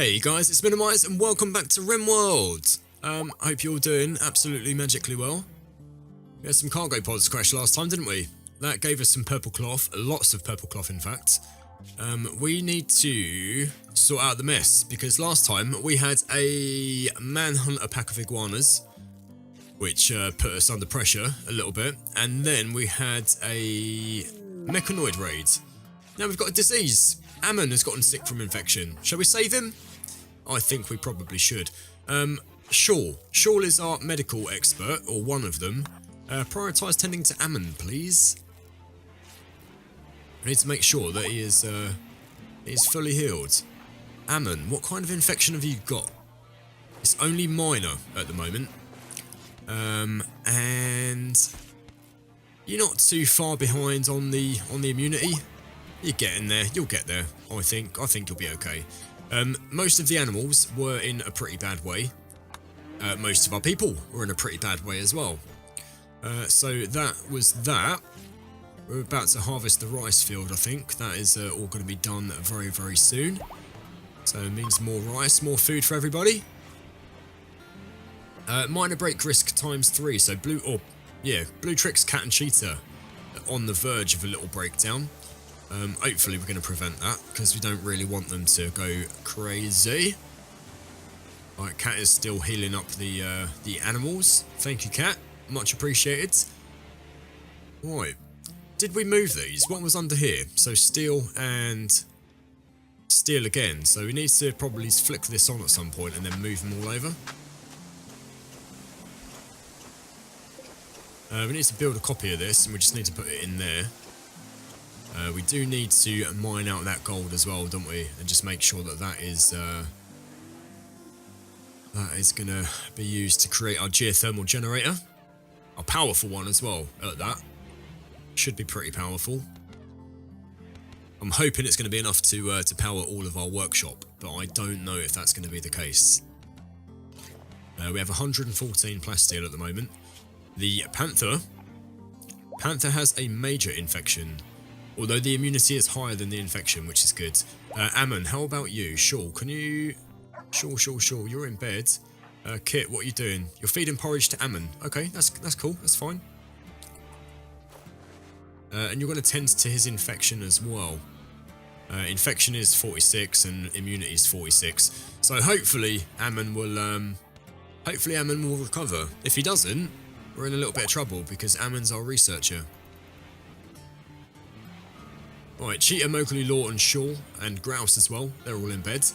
Hey guys, it's Minnowmize and welcome back to Rimworld. Hope you're all doing absolutely magically well. We had some cargo pods crash last time, didn't we? That gave us some purple cloth, lots of purple cloth in fact. We need to sort out the mess because last time we had a manhunter pack of iguanas, which put us under pressure a little bit, and then we had a mechanoid raid. Now we've got a disease. Ammon has gotten sick from infection. Shall we save him? I think we probably should. Shaw. Shaw is our medical expert, or one of them. Prioritise tending to Ammon, please. We need to make sure that he is fully healed. Ammon, what kind of infection have you got? It's only minor at the moment. And you're not too far behind on the immunity. You're getting there. You'll get there. I think you'll be okay. Most of the animals were in a pretty bad way. Most of our people were in a pretty bad way as well. So that was that. We're about to harvest the rice field, I think. That is all going to be done very, very soon. So it means more rice, more food for everybody. Minor break risk ×3. So Blue Tricks, Cat and Cheetah are on the verge of a little breakdown. Hopefully we're going to prevent that because we don't really want them to go crazy. Right, Cat is still healing up the animals. Thank you, Cat. Much appreciated. Right. Did we move these? What was under here? So steel and steel again. So we need to probably flick this on at some point and then move them all over. We need to build a copy of this and we just need to put it in there. We do need to mine out that gold as well, don't we? And just make sure that that is going to be used to create our geothermal generator. A powerful one as well at that. Should be pretty powerful. I'm hoping it's going to be enough to power all of our workshop, but I don't know if that's going to be the case. We have 114 plasteel at the moment. The Panther has a major infection. Although the immunity is higher than the infection, which is good. Ammon, how about you? Shaw, can you... Shaw, you're in bed. Kit, what are you doing? You're feeding porridge to Ammon. Okay, that's cool, that's fine. And you're going to tend to his infection as well. Infection is 46 and immunity is 46. So hopefully Ammon will recover. If he doesn't, we're in a little bit of trouble because Ammon's our researcher. Right, Cheetah, Mowgli, Law and Shaw, and Grouse as well, they're all in bed.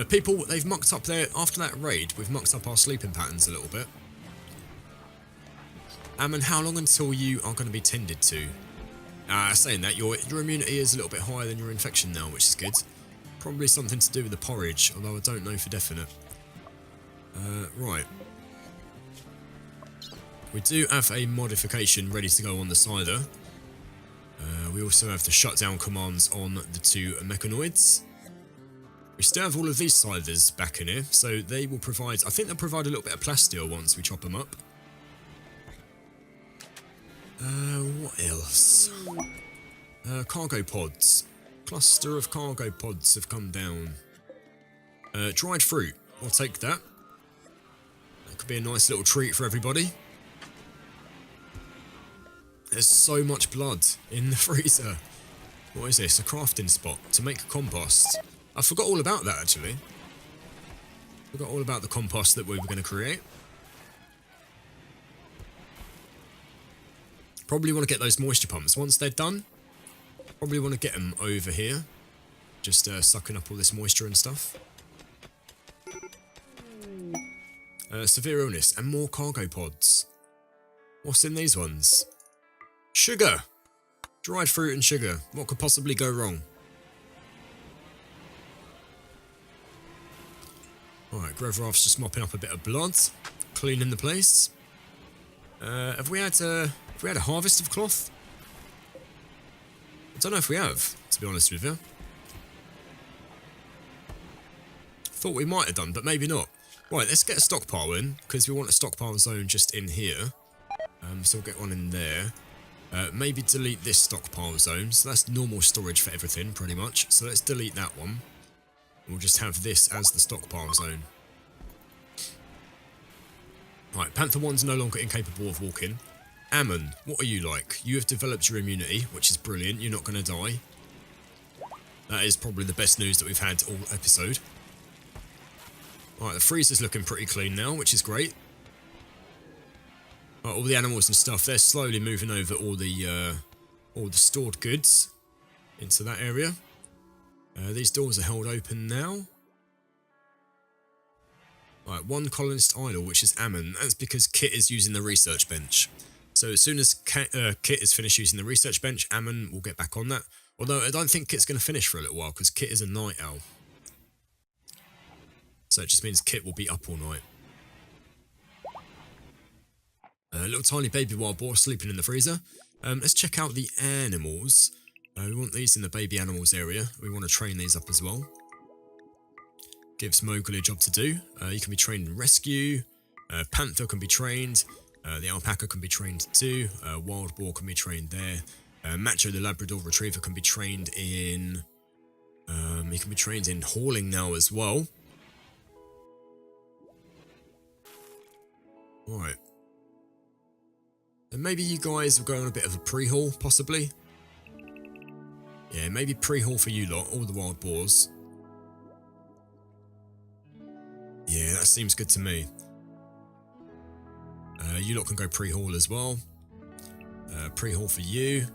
People, they've mucked up after that raid, we've mucked up our sleeping patterns a little bit. Ammon, how long until you are going to be tended to? Saying that, your immunity is a little bit higher than your infection now, which is good. Probably something to do with the porridge, although I don't know for definite. Right. We do have a modification ready to go on the cider. We also have the shutdown commands on the two mechanoids. We still have all of these ciders back in here, so they will provide... I think they'll provide a little bit of plasteel once we chop them up. What else? Cargo pods. Cluster of cargo pods have come down. Dried fruit. I'll take that. That could be a nice little treat for everybody. There's so much blood in the freezer. What is this? A crafting spot to make a compost. I forgot all about that actually. Forgot all about the compost that we were going to create. Probably want to get those moisture pumps. Once they're done, probably want to get them over here. Just sucking up all this moisture and stuff. Severe illness and more cargo pods. What's in these ones? Sugar! Dried fruit and sugar. What could possibly go wrong? Alright, Grevrath's just mopping up a bit of blood. Cleaning the place. Have we had a harvest of cloth? I don't know if we have, to be honest with you. Thought we might have done, but maybe not. Right, let's get a stockpile in, because we want a stockpile zone just in here. So we'll get one in there. Maybe delete this stockpile zone. So that's normal storage for everything, pretty much. So let's delete that one. We'll just have this as the stockpile zone. Right, Panther 1's no longer incapable of walking. Ammon, what are you like? You have developed your immunity, which is brilliant. You're not going to die. That is probably the best news that we've had all episode. Right, the freezer's looking pretty clean now, which is great. Right, all the animals and stuff, they're slowly moving over all the stored goods into that area. These doors are held open now. Right, one colonist idle, which is Ammon. That's because Kit is using the research bench. So as soon as Kit is finished using the research bench, Ammon will get back on that. Although I don't think Kit's going to finish for a little while, because Kit is a night owl. So it just means Kit will be up all night. A little tiny baby wild boar sleeping in the freezer. Let's check out the animals. We want these in the baby animals area. We want to train these up as well. Gives Mowgli a job to do. You can be trained in rescue. Panther can be trained. The alpaca can be trained too. Wild boar can be trained there. Macho the Labrador Retriever can be trained in... he can be trained in hauling now as well. Right. And maybe you guys will go on a bit of a pre-haul, possibly. Yeah, maybe pre-haul for you lot, all the wild boars. Yeah, that seems good to me. You lot can go pre-haul as well. Pre-haul for you.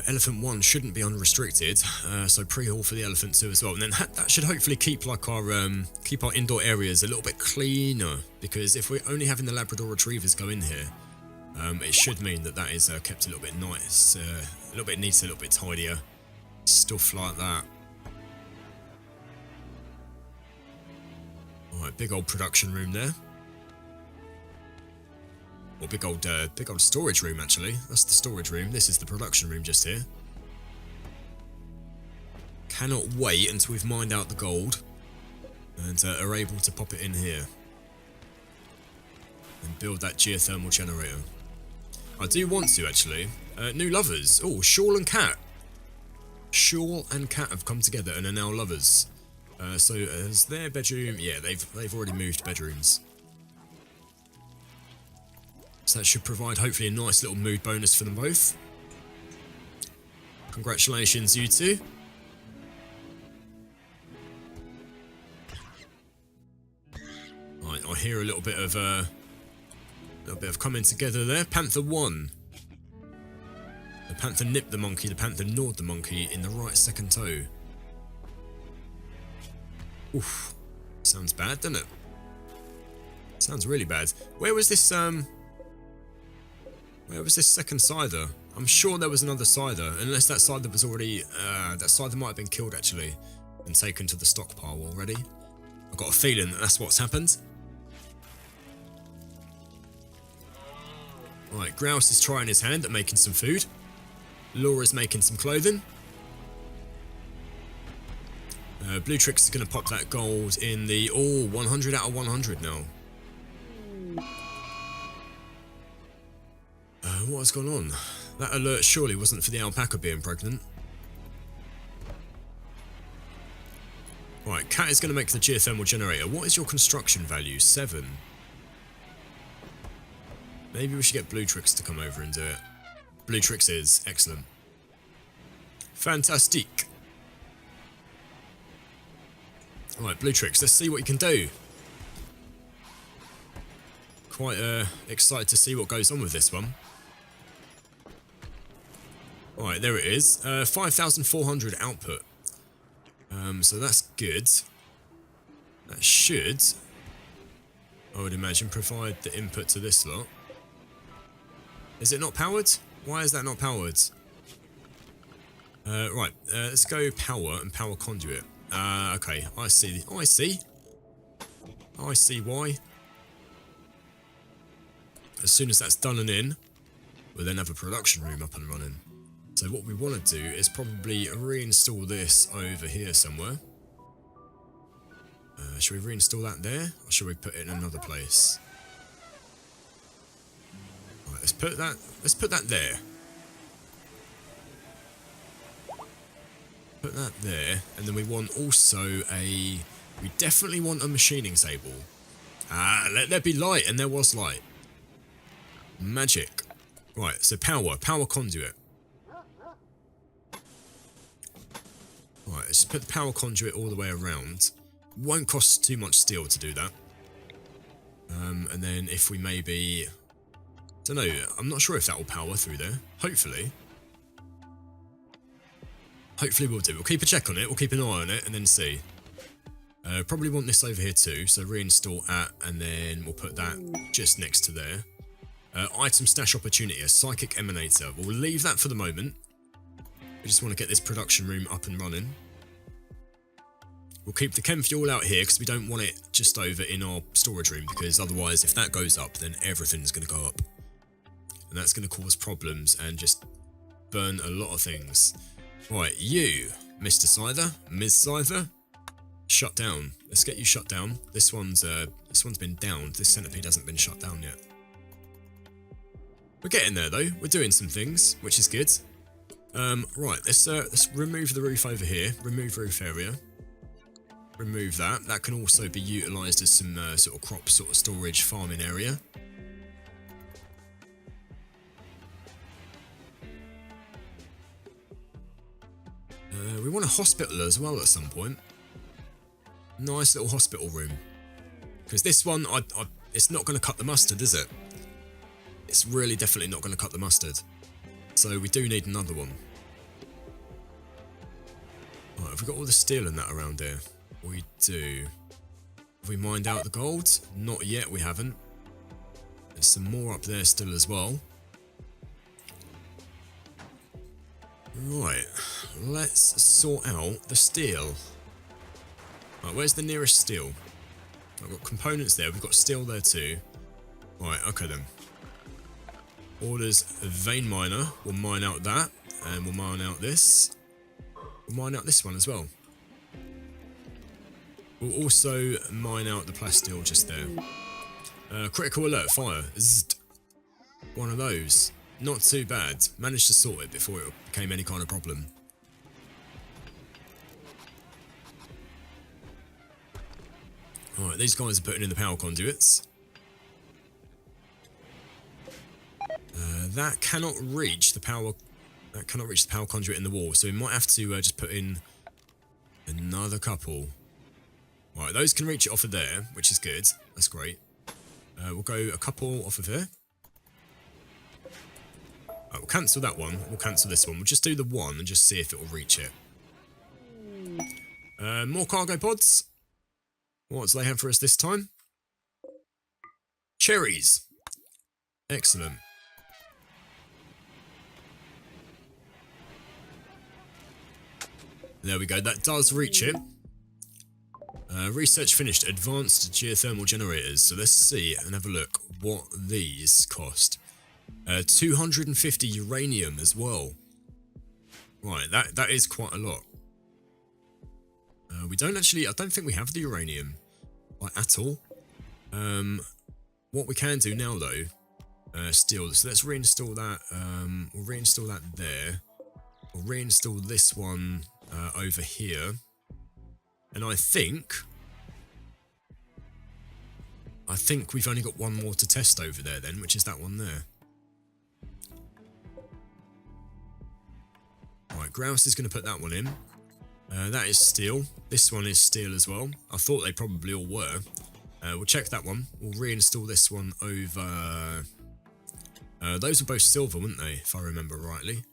Elephant 1 shouldn't be unrestricted, so pre-haul for the elephant 2 as well. And then that should hopefully keep like our indoor areas a little bit cleaner, because if we're only having the Labrador Retrievers go in here, it should mean that is kept a little bit nice, a little bit neater, a little bit tidier, stuff like that. Alright, big old production room there. Or big old storage room, actually. That's the storage room. This is the production room just here. Cannot wait until we've mined out the gold and are able to pop it in here and build that geothermal generator. I do want to, actually. New lovers. Oh, Shawl and Cat. Shawl and Cat have come together and are now lovers. So as their bedroom, yeah, they've already moved bedrooms. So that should provide hopefully a nice little mood bonus for them both. Congratulations, you two. Right, I hear a little bit of coming together there. Panther 1. The panther nipped the monkey. The panther gnawed the monkey in the right second toe. Oof, sounds bad, doesn't it? Sounds really bad. Where was this second scyther? I'm sure there was another scyther, unless that scyther was already... that scyther might have been killed, actually, and taken to the stockpile already. I've got a feeling that that's what's happened. Right, Grouse is trying his hand at making some food. Laura's making some clothing. Blue Trix is going to pop that gold in the... Oh, 100 out of 100 now. What has gone on? That alert surely wasn't for the alpaca being pregnant. Right, Cat is going to make the geothermal generator. What is your construction value? 7. Maybe we should get Blue Trix to come over and do it. Blue Trix is excellent. Fantastique. Right, Blue Trix, let's see what you can do. Quite excited to see what goes on with this one. Right, there it is. 5,400 output. So that's good. That should, I would imagine, provide the input to this lot. Is it not powered? Why is that not powered? Right, let's go power and power conduit. Okay, I see. I see why. As soon as that's done and in, we'll then have a production room up and running. So what we want to do is probably reinstall this over here somewhere. Should we reinstall that there, or should we put it in another place? Right, let's put that there. Put that there, and then we want also we definitely want a machining table. Let there be light, and there was light. Magic. Right, so power conduit. Right, let's just put the power conduit all the way around. Won't cost too much steel to do that. And then if we maybe... don't know, I'm not sure if that will power through there. Hopefully. Hopefully we'll do. We'll keep a check on it, we'll keep an eye on it, and then see. Probably want this over here too, so reinstall at, and then we'll put that just next to there. Item stash opportunity, a psychic emanator. We'll leave that for the moment. We just want to get this production room up and running. We'll keep the chem fuel out here because we don't want it just over in our storage room, because otherwise if that goes up then everything's going to go up. And that's going to cause problems and just burn a lot of things. Right, you, Mr. Scyther, Ms. Scyther, shut down. Let's get you shut down. This one's been downed. This centipede hasn't been shut down yet. We're getting there though. We're doing some things, which is good. Right, let's remove the roof over here. Remove roof area. Remove that. That can also be utilised as some sort of crop sort of storage farming area. We want a hospital as well at some point. Nice little hospital room. Because this one, it's not going to cut the mustard, is it? It's really definitely not going to cut the mustard. So we do need another one. Right, have we got all the steel and that around here? We do. Have we mined out the gold? Not yet, we haven't. There's some more up there still as well. Right, let's sort out the steel. Right, where's the nearest steel? I've got components there, we've got steel there too. Right, okay then. Orders a vein miner, we'll mine out that, and we'll mine out this. We'll mine out this one as well. We'll also mine out the plasteel just there. Critical alert, fire. Zzzt. One of those. Not too bad. Managed to sort it before it became any kind of problem. Alright, these guys are putting in the power conduits. That cannot reach the power. That cannot reach the power conduit in the wall, so we might have to just put in another couple. Right, those can reach it off of there, which is good. That's great. We'll go a couple off of here. We'll cancel that one. We'll cancel this one. We'll just do the one and just see if it will reach it. More cargo pods. What do they have for us this time? Cherries. Excellent. There we go. That does reach it. Research finished. Advanced geothermal generators. So let's see and have a look what these cost. 250 uranium as well. Right, that is quite a lot. We don't actually... I don't think we have the uranium. Like, at all. What we can do now, though... steel. So let's reinstall that. We'll reinstall that there. We'll reinstall this one over here. And I think we've only got one more to test over there then, which is that one there. Right, Grouse is going to put that one in. That is steel. This one is steel as well. I thought they probably all were. We'll check that one. We'll reinstall this one over... those were both silver, weren't they? If I remember rightly.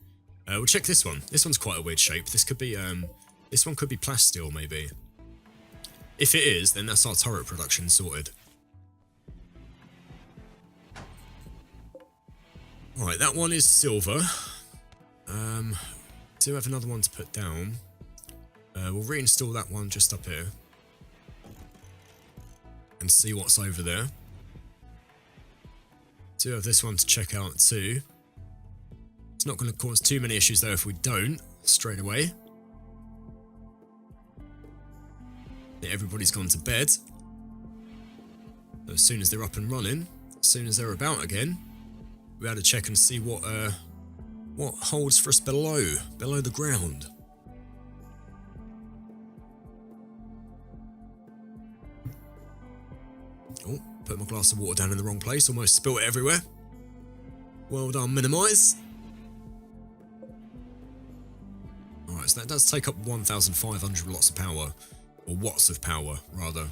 We'll check this one. This one's quite a weird shape. This could be... this one could be plasteel, maybe. If it is, then that's our turret production sorted. Right, that one is silver. Do have another one to put down. We'll reinstall that one just up here. And see what's over there. Do have this one to check out too. It's not going to cause too many issues though if we don't, straight away. Yeah, everybody's gone to bed. As soon as they're up and running, as soon as they're about again, we had to check and see what holds for us below the ground. Oh, put my glass of water down in the wrong place. Almost spilled it everywhere. Well done, Minnowmize. Alright, so that does take up 1,500 lots of power. Or watts of power, rather.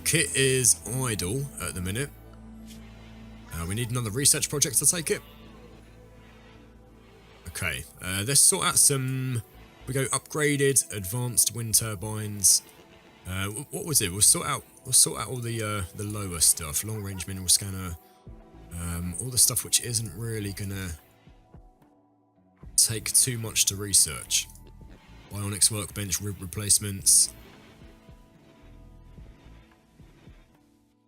Kit is idle at the minute. We need another research project to take it. Okay, let's sort out some... We go upgraded, advanced wind turbines. What was it? We'll sort out all the lower stuff. Long range mineral scanner. All the stuff which isn't really gonna take too much to research. Bionics workbench, rib replacements.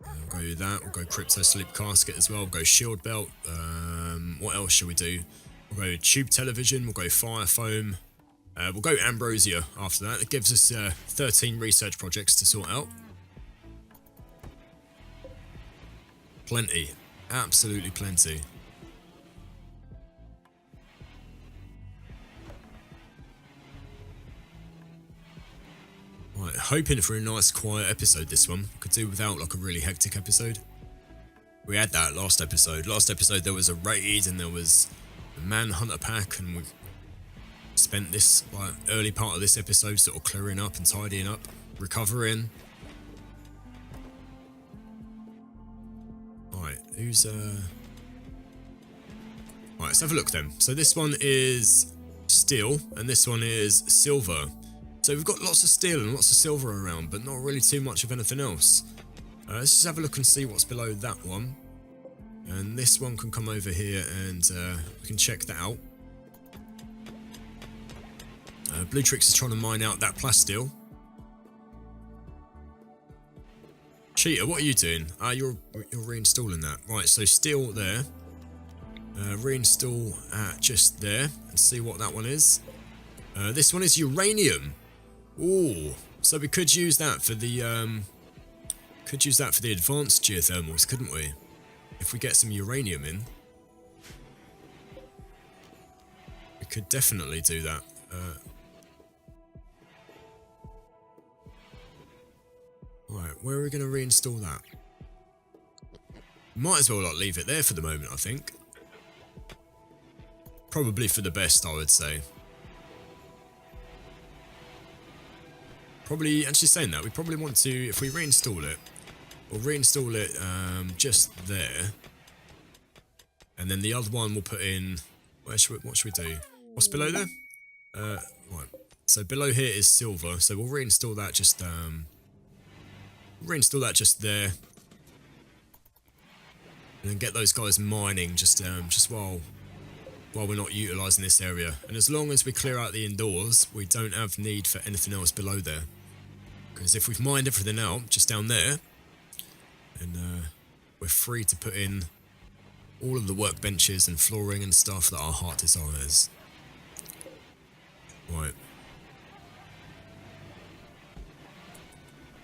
We'll go that. We'll go crypto sleep casket as well. We'll go shield belt. What else shall we do? We'll go tube television. We'll go fire foam. We'll go ambrosia after that. It gives us 13 research projects to sort out. Plenty. Absolutely plenty. Right, hoping for a nice quiet episode this one. Could do without like a really hectic episode. We had that last episode. Last episode there was a raid and there was a manhunter pack, and we spent this like early part of this episode sort of clearing up and tidying up, recovering. Right, who's Right, let's have a look then. So this one is steel and this one is silver. So we've got lots of steel and lots of silver around, but not really too much of anything else. Let's just have a look and see what's below that one. And this one can come over here and we can check that out. Bluetrix is trying to mine out that plasteel. Cheetah, what are you doing? You're reinstalling that. Right, so steel there. Reinstall at just there and see what that one is. This one is uranium. Ooh, so we could use that for the advanced geothermals, couldn't we? If we get some uranium in, we could definitely do that. Right, where are we going to reinstall that? Might as well not leave it there for the moment, I think. Probably for the best, I would say. Probably, actually saying that, we probably want to, if we reinstall it, we'll reinstall it just there. And then the other one we'll put in, what should we do? What's below there? Right, so below here is silver, so we'll reinstall that just there. And then get those guys mining just while we're not utilising this area. And as long as we clear out the indoors, we don't have need for anything else below there. Because if we've mined everything out, just down there, and we're free to put in all of the workbenches and flooring and stuff that our heart desires. Right.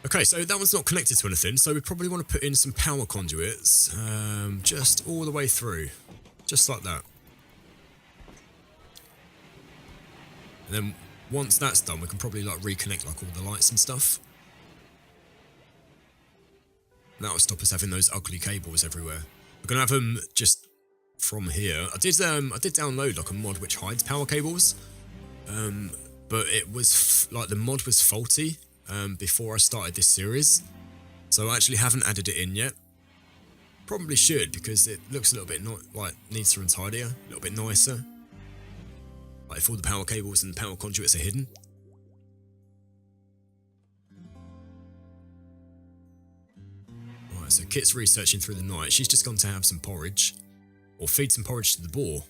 Okay, so that one's not connected to anything, so we probably want to put in some power conduits, just all the way through. Just like that. And then once that's done, we can probably like reconnect like all the lights and stuff. And that'll stop us having those ugly cables everywhere. We're gonna have them just from here. I did download like a mod which hides power cables, but it was like the mod was faulty before I started this series, so I actually haven't added it in yet. Probably should, because it looks a little bit neater and tidier, a little bit nicer. Like if all the power cables and the power conduits are hidden. Right, so Kit's researching through the night. She's just gone to have some porridge. Or feed some porridge to the boar.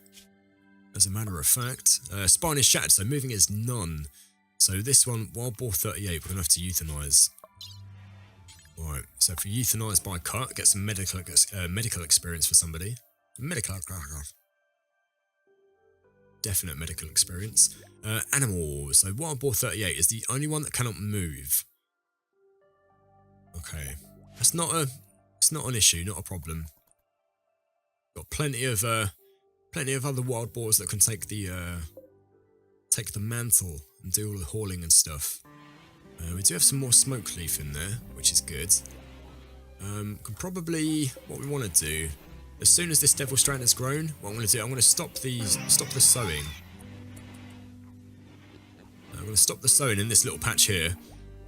As a matter of fact. Spine is shattered, so moving is none. So this one, wild boar 38, we're going to have to euthanize. Right, so if we euthanize by cut, get some medical experience for somebody. Definite medical experience. Animals. So wild boar 38 is the only one that cannot move. Okay, it's not an issue, not a problem. Got plenty of other wild boars that can take the mantle and do all the hauling and stuff. We do have some more smoke leaf in there, which is good. Can probably, what we want to do, as soon as this devil strand has grown, what I'm going to do, I'm going to stop the sowing. I'm going to stop the sowing in this little patch here,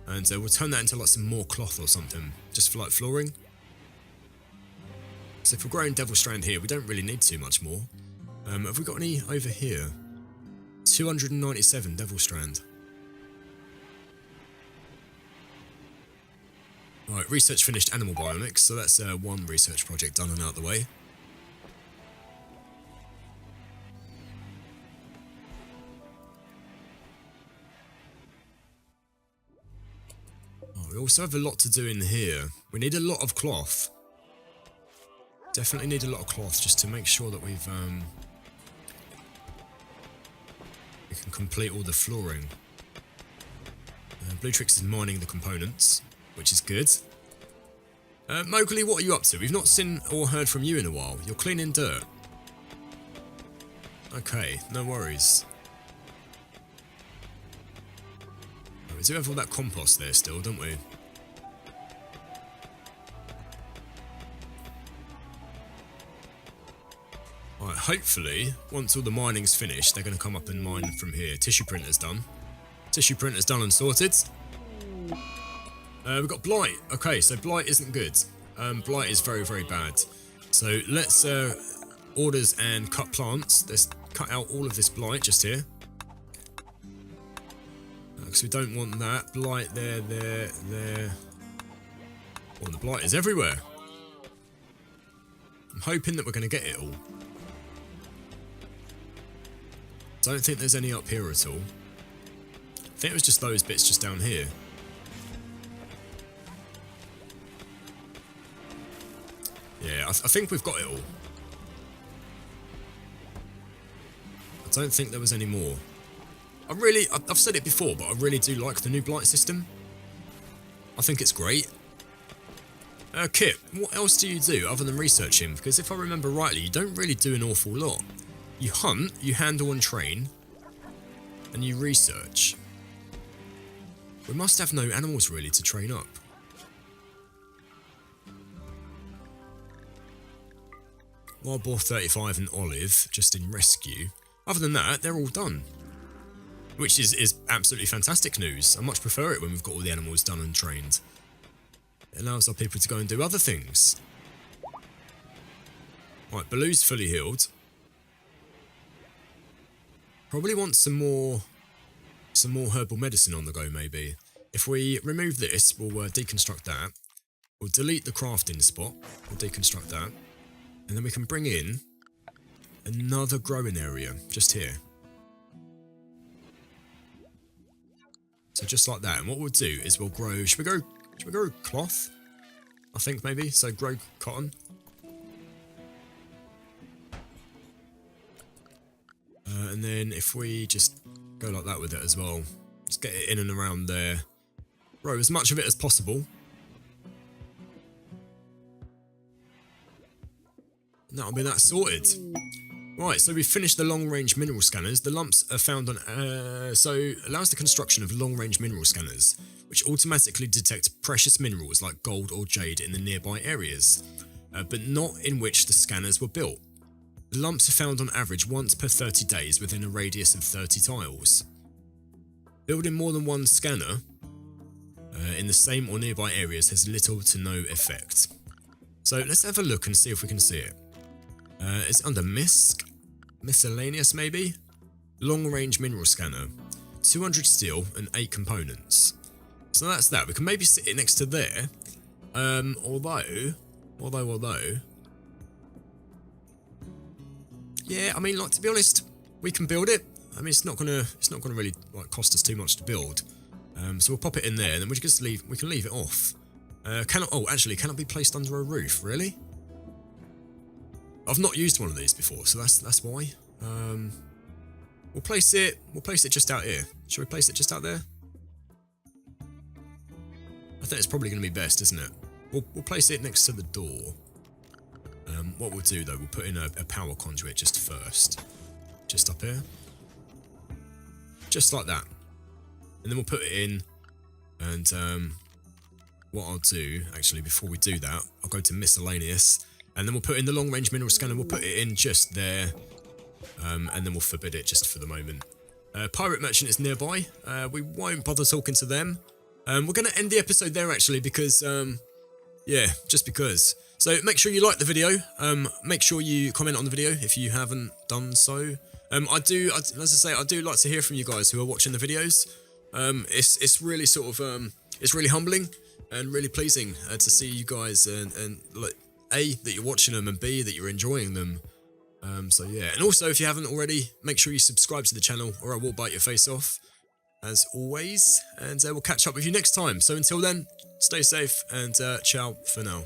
and we'll turn that into like some more cloth or something, just for like flooring. So if we're growing devil strand here, we don't really need too much more. Have we got any over here? 297 devil strand. Right, research finished animal bionics, so that's one research project done and out of the way. Oh, we also have a lot to do in here. We need a lot of cloth. Definitely need a lot of cloth just to make sure that we can complete all the flooring. Bluetrix is mining the components, which is good. Mowgli, what are you up to? We've not seen or heard from you in a while. You're cleaning dirt. Okay, no worries. Oh, we do have all that compost there still, don't we? Right, hopefully, once all the mining's finished, they're going to come up and mine from here. Tissue printer's done. Tissue printer's done and sorted. We've got blight. Okay, so blight isn't good. Blight is very, very bad. So let's orders and cut plants. Let's cut out all of this blight just here. Because we don't want that. Blight there. Oh, the blight is everywhere. I'm hoping that we're going to get it all. Don't think there's any up here at all. I think it was just those bits just down here. Yeah, I think we've got it all. I don't think there was any more. I've said it before, but I really do like the new blight system. I think it's great. Kit, what else do you do other than researching? Because if I remember rightly, you don't really do an awful lot. You hunt, you handle and train, and you research. We must have no animals really to train up. Wild Boar 35 and Olive, just in rescue. Other than that, they're all done. Which is absolutely fantastic news. I much prefer it when we've got all the animals done and trained. It allows our people to go and do other things. Right, Baloo's fully healed. Probably want some more herbal medicine on the go, maybe. If we remove this, we'll deconstruct that. We'll delete the crafting spot. We'll deconstruct that. And then we can bring in another growing area, just here. So just like that. And what we'll do is we'll grow... Should we grow cloth? I think maybe. So grow cotton. And then if we just go like that with it as well, just get it in and around there. Grow as much of it as possible. And that'll be that sorted. Right, so we've finished the long-range mineral scanners. The lumps are found on... so allows the construction of long-range mineral scanners, which automatically detect precious minerals like gold or jade in the nearby areas, but not in which the scanners were built. The lumps are found on average once per 30 days within a radius of 30 tiles. Building more than one scanner in the same or nearby areas has little to no effect. So let's have a look and see if we can see it. It's under miscellaneous maybe? Long range mineral scanner. 200 steel and 8 components. So that's that. We can maybe sit it next to there. Although... Yeah, I mean, like, to be honest, we can build it. I mean, it's not gonna really like cost us too much to build. So we'll pop it in there, and then we can leave it off. Can it be placed under a roof? Really? I've not used one of these before, so that's why. We'll place it just out here. Shall we place it just out there? I think it's probably going to be best, isn't it? We'll place it next to the door. What we'll do though, we'll put in a power conduit just first. Just up here. Just like that. And then we'll put it in And what I'll do, actually, before we do that, I'll go to miscellaneous, and then we'll put in the long range mineral scanner. We'll put it in just there, and then we'll forbid it just for the moment. Pirate merchant is nearby. We won't bother talking to them. We're going to end the episode there, actually, because, yeah, just because. So make sure you like the video. Make sure you comment on the video if you haven't done so. As I say, I do like to hear from you guys who are watching the videos. It's really sort of, it's really humbling and really pleasing to see you guys and like, A, that you're watching them, and B, that you're enjoying them. So yeah, and also if you haven't already, make sure you subscribe to the channel or I will bite your face off, as always, and we'll catch up with you next time. So until then, stay safe and ciao for now.